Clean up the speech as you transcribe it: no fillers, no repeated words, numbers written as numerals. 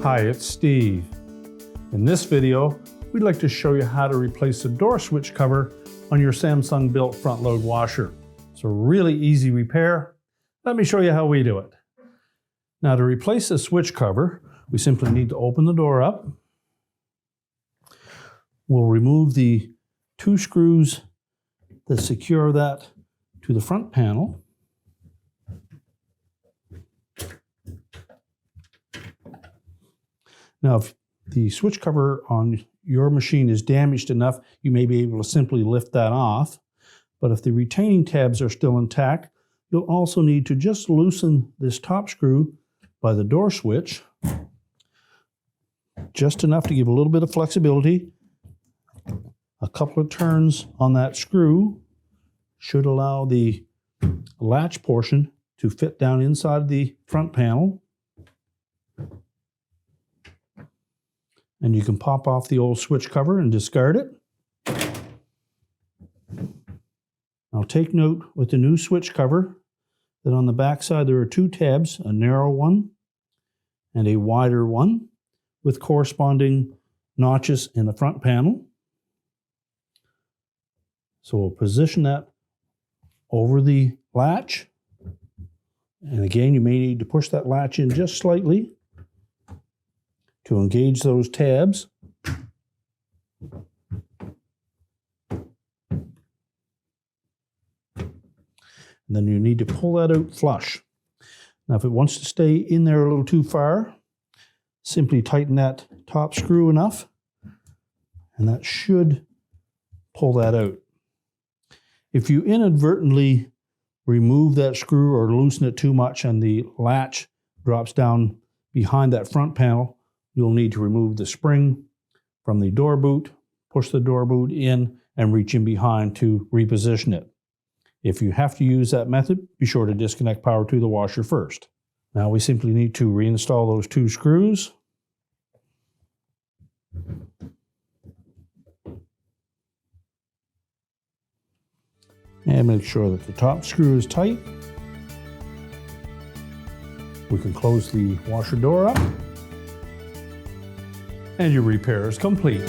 Hi, it's Steve. In this video, we'd like to show you how to replace the door switch cover on your Samsung built front load washer. It's a really easy repair. Let me show you how we do it. Now, to replace the switch cover, we simply need to open the door up. We'll remove the two screws that secure that to the front panel. Now, if the switch cover on your machine is damaged enough, you may be able to simply lift that off. But if the retaining tabs are still intact, you'll also need to just loosen this top screw by the door switch, just enough to give a little bit of flexibility. A couple of turns on that screw should allow the latch portion to fit down inside the front panel. And you can pop off the old switch cover and discard it. Now take note with the new switch cover that on the back side there are two tabs, a narrow one and a wider one with corresponding notches in the front panel. So we'll position that over the latch. And again, you may need to push that latch in just slightly to engage those tabs. And then you need to pull that out flush. Now, if it wants to stay in there a little too far, simply tighten that top screw enough, and that should pull that out. If you inadvertently remove that screw or loosen it too much and the latch drops down behind that front panel, you'll need to remove the spring from the door boot, push the door boot in, and reach in behind to reposition it. If you have to use that method, be sure to disconnect power to the washer first. Now we simply need to reinstall those two screws. And make sure that the top screw is tight. We can close the washer door up. And your repair is complete.